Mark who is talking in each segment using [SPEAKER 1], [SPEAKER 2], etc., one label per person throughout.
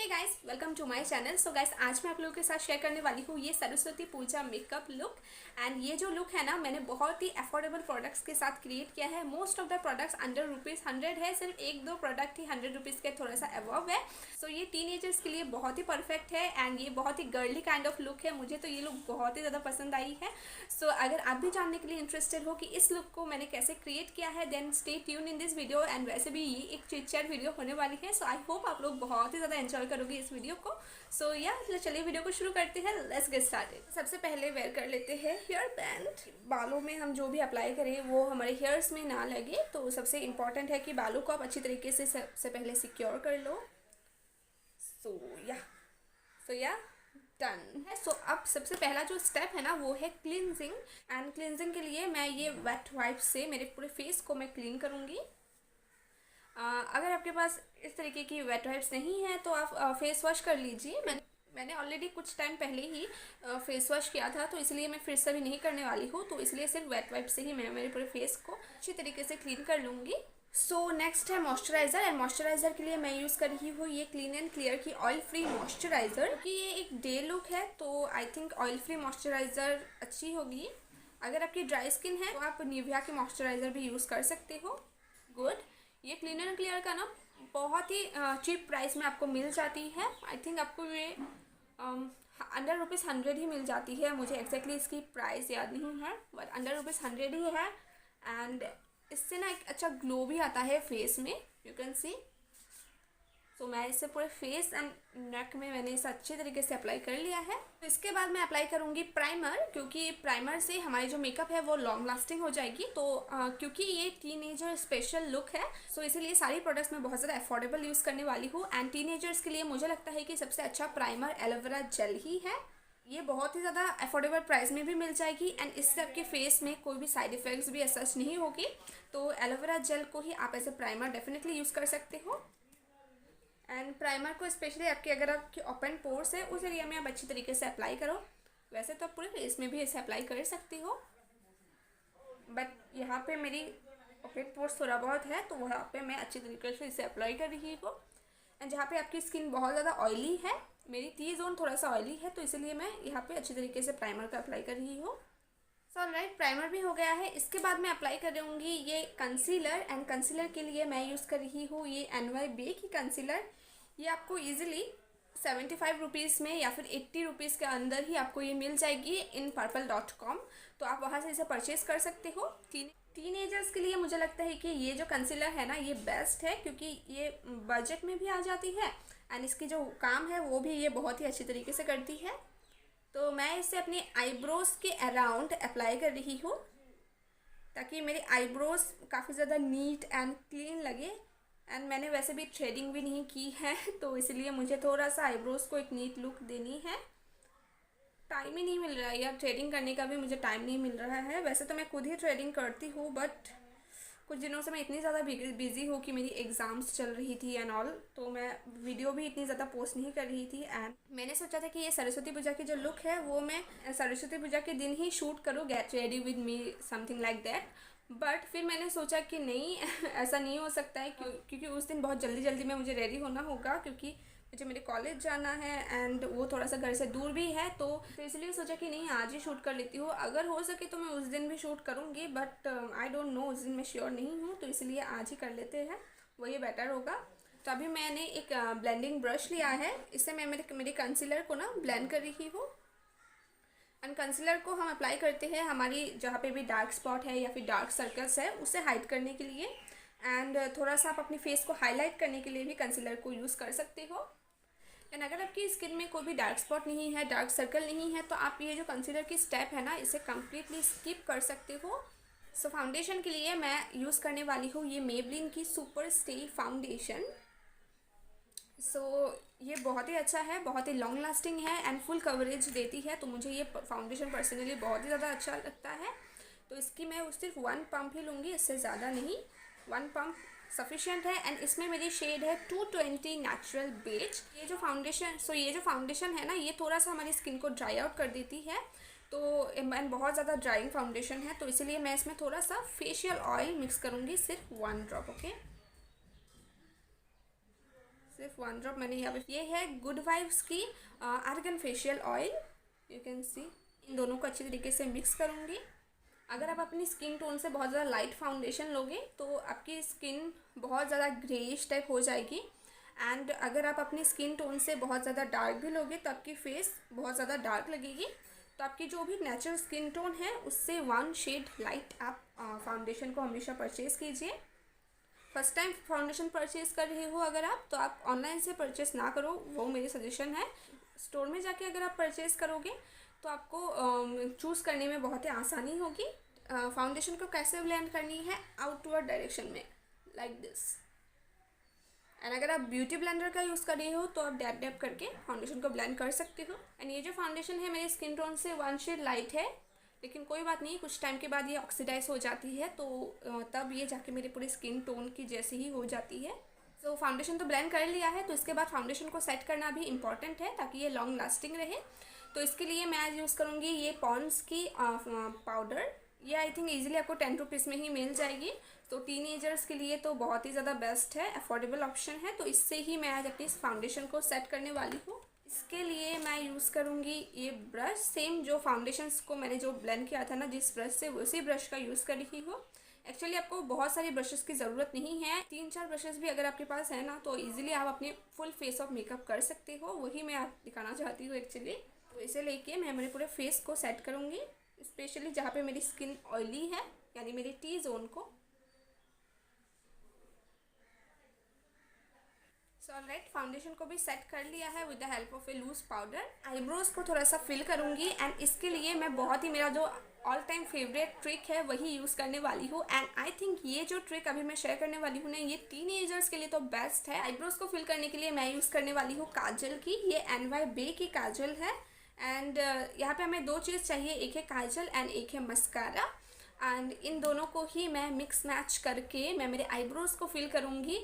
[SPEAKER 1] Hey guys, welcome to my channel. So guys, आज मैं आप लोगों के साथ शेयर करने वाली हूँ ये सरस्वती पूजा मेकअप लुक। एंड ये जो लुक है ना, मैंने बहुत ही अफोर्डेबल प्रोडक्ट्स के साथ क्रिएट किया है। Most of the products under ₹100 है, सिर्फ एक दो प्रोडक्ट ही ₹100 के थोड़ा सा अबव है। सो ये टीनेजर्स के लिए बहुत ही परफेक्ट है एंड ये बहुत ही गर्ली काइंड ऑफ लुक है। मुझे तो ये लुक बहुत ही ज़्यादा पसंद आई है। सो अगर आप भी जानने के लिए इंटरेस्टेड हो कि इस लुक को मैंने कैसे क्रिएट किया है, then stay tune in this video. And वैसे भी ये एक चिट चैट वीडियो होने वाली है, सो आई होप आप लोग बहुत ही ज़्यादा एंजॉय करोगे इस वीडियो को। सो या चलिए वीडियो को शुरू करते हैं। Let's get started. सबसे पहले वेयर कर लेते हैं हेयर बैंड। बालों में हम जो भी अप्लाई करें वो हमारे हेयर्स में ना लगे, तो सबसे इम्पॉर्टेंट है कि बालों को आप अच्छी तरीके से सबसे पहले सिक्योर कर लो। सो या डन है। सो अब सबसे पहला जो स्टेप है ना वो है क्लींजिंग। एंड क्लींजिंग के लिए मैं ये वेट वाइप से मेरे पूरे फेस को मैं क्लीन करूँगी। अगर आपके पास इस तरीके की वेट वाइप्स नहीं है तो आप फेस वॉश कर लीजिए। मैंने ऑलरेडी कुछ टाइम पहले ही फेस वॉश किया था, तो इसलिए मैं फिर से भी नहीं करने वाली हूँ। तो इसलिए सिर्फ वेट वाइप से ही मैं मेरे पूरे फेस को अच्छी तरीके से क्लीन कर लूँगी। सो नेक्स्ट है मॉइस्चराइज़र। एंड मॉइस्चराइज़र के लिए मैं यूज़ कर रही हूँ ये क्लीन एंड क्लियर की ऑयल फ्री मॉइस्चराइज़र, क्योंकि ये एक डे लुक है तो I think oil free moisturiser अच्छी होगी। अगर आपकी ड्राई स्किन है तो आप निविया की मॉइस्चराइज़र भी यूज़ कर सकते हो। गुड। ये क्लीन एंड क्लियर का ना बहुत ही चीप प्राइस में आपको मिल जाती है। आई थिंक आपको ये अंडर ₹100 ही मिल जाती है। मुझे एक्जैक्टली इसकी प्राइस याद नहीं है, बट अंडर ₹100 ही है। एंड इससे ना एक अच्छा ग्लो भी आता है फेस में, यू कैन सी। तो मैं इसे पूरे फेस एंड नेक में मैंने इसे अच्छे तरीके से अप्लाई कर लिया है। तो इसके बाद मैं अप्लाई करूँगी प्राइमर, क्योंकि प्राइमर से हमारी जो मेकअप है वो लॉन्ग लास्टिंग हो जाएगी। तो क्योंकि ये टीनेजर स्पेशल लुक है, सो इसीलिए सारी प्रोडक्ट्स मैं बहुत ज़्यादा अफोर्डेबल यूज़ करने वाली हूँ। एंड टीनेजर्स के लिए मुझे लगता है कि सबसे अच्छा प्राइमर एलोवेरा जेल ही है। ये बहुत ही ज़्यादा अफोर्डेबल प्राइस में भी मिल जाएगी एंड इससे आपके फेस में कोई भी साइड इफ़ेक्ट्स भी सच नहीं होगी। तो एलोवेरा जेल को ही आप as a primer definitely use कर सकते हो। एंड प्राइमर को स्पेशली अगर आपके ओपन पोर्स है उस एरिया में आप अच्छी तरीके से अप्लाई करो। वैसे तो आप पूरे फेस में भी इसे अप्लाई कर सकती हो, बट यहाँ पे मेरी ओपन पोर्स थोड़ा बहुत है तो वहाँ पे मैं अच्छी तरीके से इसे अप्लाई कर रही हूँ। एंड जहाँ पे आपकी स्किन बहुत ज़्यादा ऑयली है, मेरी टी जोन थोड़ा सा ऑयली है, तो इसलिए मैं यहाँ पे अच्छी तरीके से प्राइमर का अप्लाई कर रही हूँ। सो ऑलराइट, प्राइमर भी हो गया है। इसके बाद मैं अप्लाई कर रहूँगी ये कंसीलर। एंड कंसीलर के लिए मैं यूज़ कर रही हूँ ये NYBE की कंसीलर। ये आपको ईजिली ₹75 में या फिर ₹80 के अंदर ही आपको ये मिल जाएगी इन purple.com। तो आप वहाँ से इसे परचेज़ कर सकते हो। टीनेजर्स के लिए मुझे लगता है कि ये जो कंसीलर है ना ये बेस्ट है, क्योंकि ये बजट में भी आ जाती है एंड इसकी जो काम है वो भी ये बहुत ही अच्छी तरीके से करती है। तो मैं इसे अपनी आईब्रोज के अराउंड अप्लाई कर रही हूँ ताकि मेरे आईब्रोज काफ़ी ज़्यादा नीट एंड क्लीन लगे। एंड मैंने वैसे भी थ्रेडिंग भी नहीं की है, तो इसलिए मुझे थोड़ा सा आईब्रोज को एक नीट लुक देनी है। टाइम ही नहीं मिल रहा है यार, थ्रेडिंग करने का भी मुझे टाइम नहीं मिल रहा है। वैसे तो मैं खुद ही थ्रेडिंग करती हूँ, बट कुछ दिनों से मैं इतनी ज़्यादा बिजी हूँ कि मेरी एग्ज़ाम्स चल रही थी एंड ऑल, तो मैं वीडियो भी इतनी ज़्यादा पोस्ट नहीं कर रही थी। एंड मैंने सोचा था कि ये सरस्वती पूजा की जो लुक है वो मैं सरस्वती पूजा के दिन ही शूट करूँ, get ready with me something like that. But फिर मैंने सोचा कि नहीं ऐसा नहीं हो सकता है, क्योंकि उस दिन बहुत जल्दी जल्दी में मुझे रेडी होना होगा, क्योंकि मुझे मेरे कॉलेज जाना है एंड वो थोड़ा सा घर से दूर भी है। तो इसलिए सोचा कि नहीं आज ही शूट कर लेती हूँ। अगर हो सके तो मैं उस दिन भी शूट करूँगी, बट आई डोंट नो, उस दिन मैं श्योर नहीं हूँ, तो इसलिए आज ही कर लेते हैं, वही बेटर होगा। तो अभी मैंने एक ब्लेंडिंग ब्रश लिया है, इससे मैं मेरे कंसीलर को ना ब्लेंड कर रही हूँ। एंड कंसीलर को हम अप्लाई करते हैं हमारी जहाँ पे भी डार्क स्पॉट है या फिर डार्क सर्कल्स है उसे हाइड करने के लिए। एंड थोड़ा सा आप अपनी फेस को हाईलाइट करने के लिए भी कंसीलर को यूज़ कर सकते हो। एंड अगर आपकी स्किन में कोई भी डार्क स्पॉट नहीं है, डार्क सर्कल नहीं है, तो आप ये जो कंसीलर की स्टेप है ना इसे कम्प्लीटली स्किप कर सकते हो। सो फाउंडेशन के लिए मैं यूज़ करने वाली हूँ ये मेबलिन की सुपर स्टे फाउंडेशन। सो ये बहुत ही अच्छा है, बहुत ही लॉन्ग लास्टिंग है एंड फुल कवरेज देती है, तो मुझे ये फाउंडेशन पर्सनली बहुत ही ज़्यादा अच्छा लगता है। तो इसकी मैं सिर्फ 1 पंप ही लूँगी, इससे ज़्यादा नहीं, 1 पंप सफिशिएंट है। एंड इसमें मेरी शेड है 220 नेचुरल बेज। ये जो फाउंडेशन है ना ये थोड़ा सा हमारी स्किन को ड्राई आउट कर देती है, तो एंड बहुत ज़्यादा ड्राइंग फाउंडेशन है, तो इसीलिए मैं इसमें थोड़ा सा फेशियल ऑयल मिक्स करूँगी, सिर्फ 1 ड्रॉप। ओके, सिर्फ 1 ड्रॉप मैंने यहाँ पे। ये है गुड वाइब्स की argan facial oil, you can see. इन दोनों को अच्छी तरीके से मिक्स करूँगी। अगर आप अपनी स्किन टोन से बहुत ज़्यादा लाइट फाउंडेशन लोगे तो आपकी स्किन बहुत ज़्यादा ग्रेइश टाइप हो जाएगी। एंड अगर आप अपनी स्किन टोन से बहुत ज़्यादा डार्क भी लोगे तो आपकी फेस बहुत ज़्यादा डार्क लगेगी। तो आपकी जो भी नेचुरल स्किन टोन है उससे 1 शेड लाइट आप फाउंडेशन को हमेशा परचेज़ कीजिए। फर्स्ट टाइम फाउंडेशन परचेज़ कर रहे हो अगर आप, तो आप ऑनलाइन से परचेज़ ना करो, वो मेरी सजेशन है। स्टोर में जाके अगर आप परचेज़ करोगे तो आपको चूज़ करने में बहुत ही आसानी होगी। फाउंडेशन को कैसे ब्लेंड करनी है, आउटवर्ड डायरेक्शन में, लाइक दिस। एंड अगर आप ब्यूटी ब्लेंडर का यूज़ कर रहे हो तो आप डैप डैप करके फाउंडेशन को ब्लेंड कर सकते हो। एंड ये जो फाउंडेशन है मेरी स्किन टोन से 1 शेड लाइट है, लेकिन कोई बात नहीं, कुछ टाइम के बाद ये ऑक्सीडाइज हो जाती है, तो तब ये जाके मेरी पूरी स्किन टोन की जैसी ही हो जाती है। तो फाउंडेशन तो ब्लेंड कर लिया है, तो इसके बाद फाउंडेशन को सेट करना भी इम्पॉर्टेंट है ताकि ये लॉन्ग लास्टिंग रहे। तो इसके लिए मैं आज यूज़ करूँगी ये पॉन्ड्स की पाउडर। ये आई थिंक ईजिली आपको 10 रुपीज़ में ही मिल जाएगी। तो टीनेजर्स के लिए तो बहुत ही ज़्यादा बेस्ट है, अफोर्डेबल ऑप्शन है। तो इससे ही मैं आज अपनी इस फाउंडेशन को सेट करने वाली हूँ। इसके लिए मैं यूज़ करूँगी ये ब्रश, सेम जो फाउंडेशंस को मैंने जो ब्लेंड किया था ना जिस ब्रश से, उसी ब्रश का यूज़ कर रही हूँ। एक्चुअली आपको बहुत सारी ब्रशेस की ज़रूरत नहीं है, 3-4 ब्रशेस भी अगर आपके पास है ना तो इजीली आप अपने फुल फेस ऑफ मेकअप कर सकते हो। वही मैं आप दिखाना चाहती हूँ एक्चुअली। तो इसे लेके मैं मेरे पूरे फेस को सेट करूँगी, स्पेशली जहाँ पे मेरी स्किन ऑयली है, यानी मेरी टी जोन को। सो ऑलराइट, फाउंडेशन को भी सेट कर लिया है with the help of a loose powder. Eyebrows को थोड़ा सा फिल करूँगी एंड इसके लिए मैं बहुत ही, मेरा जो ऑल टाइम फेवरेट ट्रिक है वही यूज़ करने वाली हूँ। एंड आई थिंक ये जो ट्रिक अभी मैं शेयर करने वाली हूँ ना, ये टीनेजर्स के लिए तो बेस्ट है। आईब्रोज को फिल करने के लिए मैं यूज़ करने वाली हूँ काजल की, ये NY बे की काजल है। एंड यहाँ पे हमें 2 चीज़ चाहिए, एक है काजल एंड एक है मस्कारा। एंड इन दोनों को ही मैं मिक्स मैच करके मैं मेरे आईब्रोज़ को फिल करूँगी।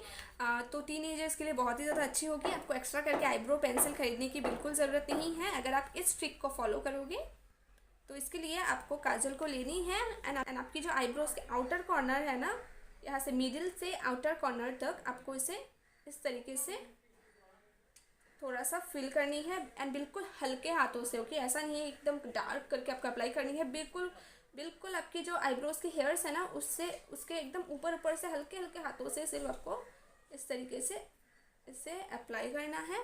[SPEAKER 1] तो टीनेजर्स के लिए बहुत ही ज़्यादा अच्छी होगी। आपको एक्स्ट्रा करके आईब्रो पेंसिल खरीदने की बिल्कुल ज़रूरत नहीं है अगर आप इस ट्रिक को फॉलो करोगे। तो इसके लिए आपको काजल को लेनी है एंड आपकी जो आईब्रोज़ के आउटर कॉर्नर है ना, यहाँ से मिडिल से आउटर कॉर्नर तक आपको इसे इस तरीके से थोड़ा सा फिल करनी है। एंड बिल्कुल हल्के हाथों से, ओके, ऐसा नहीं है एकदम डार्क करके आपको अप्लाई करनी है। बिल्कुल बिल्कुल आपकी जो आईब्रोज़ की हेयर्स है ना उससे, उसके एकदम ऊपर ऊपर से हल्के हल्के हाथों से सिर्फ आपको इस तरीके से इसे अप्लाई करना है।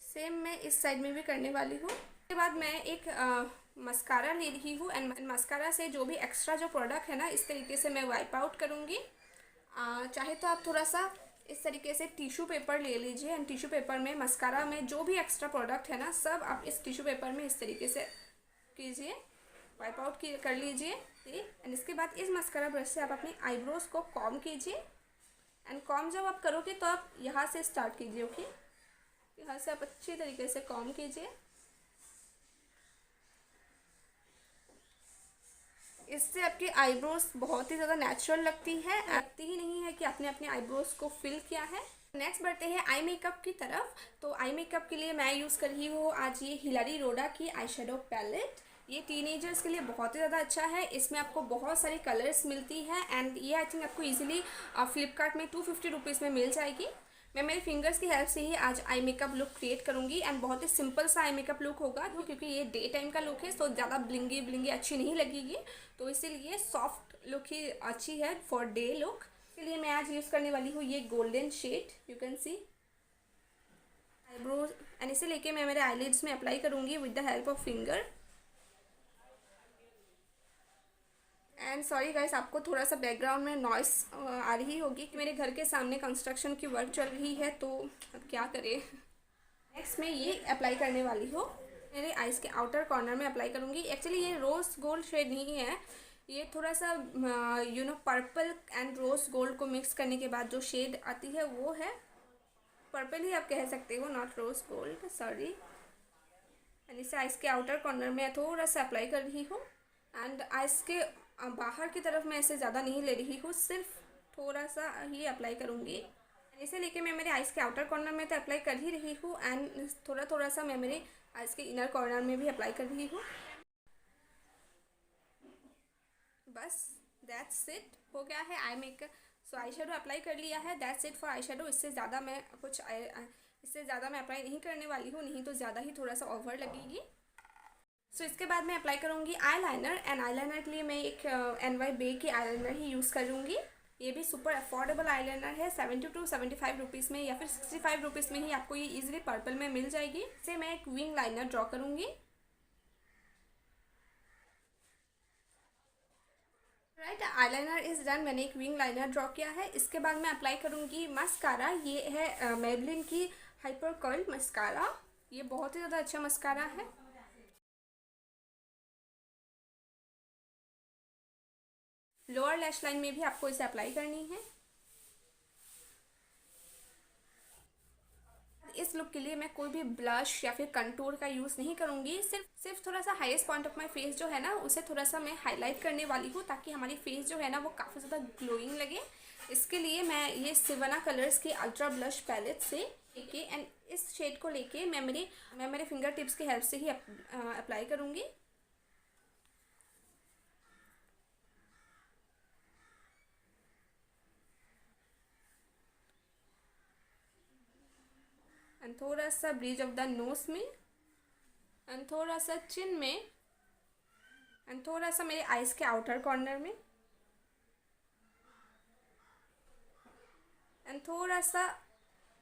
[SPEAKER 1] सेम मैं इस साइड में भी करने वाली हूँ। उसके बाद मैं एक मस्कारा ले रही हूँ एंड मस्कारा से जो भी एक्स्ट्रा जो प्रोडक्ट है ना इस तरीके से मैं वाइप आउट करूँगी। चाहे तो आप थोड़ा सा इस तरीके से टिश्यू पेपर ले लीजिए एंड टिश्यू पेपर में मस्कारा में जो भी एक्स्ट्रा प्रोडक्ट है ना सब आप इस टिश्यू पेपर में इस तरीके से कीजिए, वाइप आउट कर लीजिए। एंड इसके बाद इस मस्कारा ब्रश से आप अपनी आईब्रोज़ को कॉम कीजिए। एंड कॉम जब आप करोगे तो आप यहाँ से स्टार्ट कीजिए, ओके, यहाँ से आप अच्छी तरीके से कॉम कीजिए। इससे आपकी आईब्रोज बहुत ही ज़्यादा नेचुरल लगती है, लगती ही नहीं है कि आपने अपने आईब्रोज को फिल किया है। नेक्स्ट बढ़ते हैं आई मेकअप की तरफ। तो आई मेकअप के लिए मैं यूज़ कर रही हूँ आज ये हिलारी रोडा की आई शेडो पैलेट। ये टीनेजर्स के लिए बहुत ही ज़्यादा अच्छा है। इसमें आपको बहुत सारी कलर्स मिलती है एंड ये आई थिंक आपको ईजिली फ्लिपकार्ट में 250 रुपीज़ में मिल जाएगी। मैं मेरे फिंगर्स की हेल्प से ही आज आई मेकअप लुक क्रिएट करूँगी एंड बहुत ही सिंपल सा आई मेकअप लुक होगा क्योंकि ये डे टाइम का लुक है, तो ज़्यादा ब्लिंगी ब्लिंगी अच्छी नहीं लगेगी, तो इसीलिए सॉफ्ट लुक ही अच्छी है फॉर डे लुक। इसलिए मैं आज यूज़ करने वाली हूँ ये golden shade, you can see eyebrows. And इसे लेके मैं मेरे आईलिड्स में अप्लाई करूँगी with the help of finger. And sorry guys, आपको थोड़ा सा बैकग्राउंड में नॉइस आ रही होगी कि मेरे घर के सामने कंस्ट्रक्शन की वर्क चल रही है, तो अब क्या करें। नेक्स्ट मैं ये अप्लाई करने वाली हूँ, मेरे आइज़ के आउटर कॉर्नर में अप्लाई करूँगी। एक्चुअली ये रोज़ गोल्ड शेड नहीं है, ये थोड़ा सा पर्पल एंड रोज़ गोल्ड को मिक्स करने के बाद जो शेड आती है वो है पर्पल ही आप कह सकते हो, not rose gold, sorry. And इसे आइज़ के आउटर कॉर्नर में थोड़ा सा अप्लाई कर रही हूँ एंड आइज़ के बाहर की तरफ मैं इसे ज़्यादा नहीं ले रही हूँ, सिर्फ थोड़ा सा ही अप्लाई करूँगी। इसे लेके मैं मेरे आइज़ के आउटर कॉर्नर में तो अप्लाई कर ही रही हूँ एंड थोड़ा थोड़ा सा मैं मेरे आइज़ के इनर कॉर्नर में भी अप्लाई कर रही हूँ। बस दैट्स इट, हो गया है आई मेकअप। सो आई शेडो अप्लाई कर लिया है, that's it for eye shadow. इससे ज़्यादा मैं कुछ इससे ज़्यादा मैं अप्लाई नहीं करने वाली हूँ, नहीं तो ज़्यादा ही थोड़ा सा ओवर लगेगी। सो इसके बाद मैं अप्लाई करूँगी eye liner, and eye liner के लिए मैं एक NY बे की आई लाइनर ही यूज़ करूँगी। ये भी सुपर अफोर्डेबल आई लाइनर है, 70 to 75 रुपीज़ में या फिर 65 रुपीज़ में ही आपको ये इजीली पर्पल में मिल जाएगी। इसे मैं एक विंग लाइनर ड्रॉ करूँगी। Right, eyeliner is done. मैंने एक विंग लाइनर ड्रॉ किया है। इसके बाद मैं अप्लाई करूँगी मस्कारा। ये है मेबलिन की हाइपर कर्ल मस्कारा। ये बहुत ही ज़्यादा अच्छा मस्कारा है। लोअर लैश लाइन में भी आपको इसे अप्लाई करनी है। इस लुक के लिए मैं कोई भी ब्लश या फिर कंटूर का यूज़ नहीं करूँगी। सिर्फ थोड़ा सा highest point of my face जो है ना, उसे थोड़ा सा मैं हाईलाइट करने वाली हूँ, ताकि हमारी फेस जो है ना वो काफ़ी ज़्यादा ग्लोइंग लगे। इसके लिए मैं ये सिवना कलर्स के अल्ट्रा ब्लश पैलेट से लेके एंड इस शेड को लेके मैं मेरे फिंगर टिप्स की हेल्प से ही अप्लाई करूँगी। एंड थोड़ा सा ब्रिज ऑफ द नोज में, एंड थोड़ा सा चिन में, एंड थोड़ा सा मेरे आइज़ के आउटर कॉर्नर में, एंड थोड़ा सा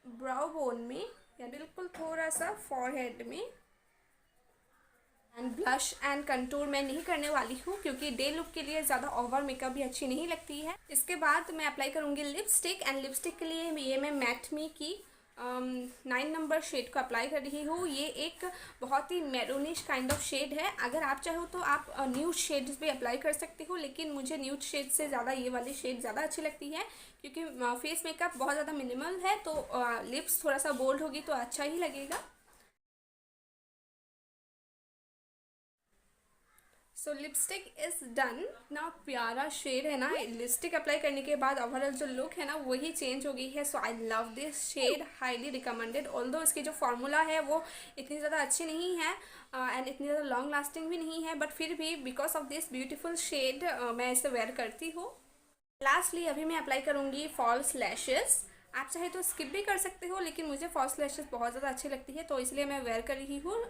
[SPEAKER 1] ब्राउ बोन में, या बिल्कुल थोड़ा सा फॉरहेड में। एंड ब्लश एंड कंटूर मैं नहीं करने वाली हूँ, क्योंकि डे लुक के लिए ज़्यादा ओवर मेकअप भी अच्छी नहीं लगती है। इसके बाद मैं अप्लाई करूँगी लिपस्टिक, एंड लिपस्टिक के लिए ये मैं मैट मी की 9 नंबर शेड को अप्लाई कर रही हूँ। ये एक बहुत ही मैरूनिश काइंड ऑफ शेड है। अगर आप चाहो तो आप न्यूड शेड्स भी अप्लाई कर सकते हो, लेकिन मुझे न्यूड शेड से ज़्यादा ये वाली शेड ज़्यादा अच्छी लगती है, क्योंकि फेस मेकअप बहुत ज़्यादा मिनिमल है, तो लिप्स थोड़ा सा बोल्ड होगी तो अच्छा ही लगेगा। सो लिपस्टिक इज़ डन। ना प्यारा शेड है ना, लिपस्टिक अप्लाई करने के बाद ओवरऑल जो लुक है ना वही चेंज हो गई है। So I love this shade, highly recommended. Although इसकी जो फार्मूला है वो इतनी ज़्यादा अच्छी नहीं है एंड इतनी ज़्यादा लॉन्ग लास्टिंग भी नहीं है, बट फिर भी because of this beautiful shade मैं इसे वेयर करती हूँ। लास्टली अभी मैं अप्लाई करूँगी फॉल्स लैशेस। आप चाहे तो स्किप भी कर सकते हो, लेकिन मुझे फॉल्स लैशेस बहुत ज़्यादा अच्छी लगती है, तो इसलिए मैं वेयर कर रही हूँ।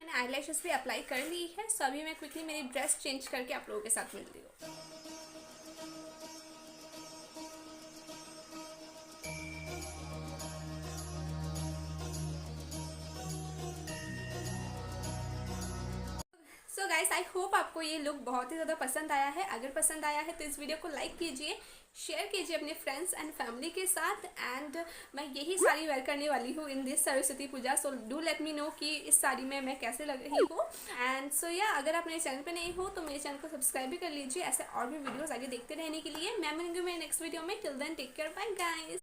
[SPEAKER 1] मैंने आईलैशेस भी अप्लाई कर ली है। सो अभी मैं क्विकली मेरी ड्रेस चेंज करके आप लोगों के साथ मिलती हूँ। सो गाइस, आई होप आपको ये लुक बहुत ही ज़्यादा पसंद आया है। अगर पसंद आया है तो इस वीडियो को लाइक कीजिए, शेयर कीजिए अपने फ्रेंड्स एंड फैमिली के साथ। एंड मैं यही साड़ी वेयर करने वाली हूँ in this Saraswati Puja. So do let me know कि इस साड़ी में मैं कैसे लग रही हूँ। एंड सो या अगर आप मेरे चैनल पे नहीं हो तो मेरे चैनल को सब्सक्राइब भी कर लीजिए, ऐसे और भी वीडियोज़ आगे देखते रहने के लिए। मैं मिलूंगी मेरे नेक्स्ट वीडियो में। Till then take care, bye guys.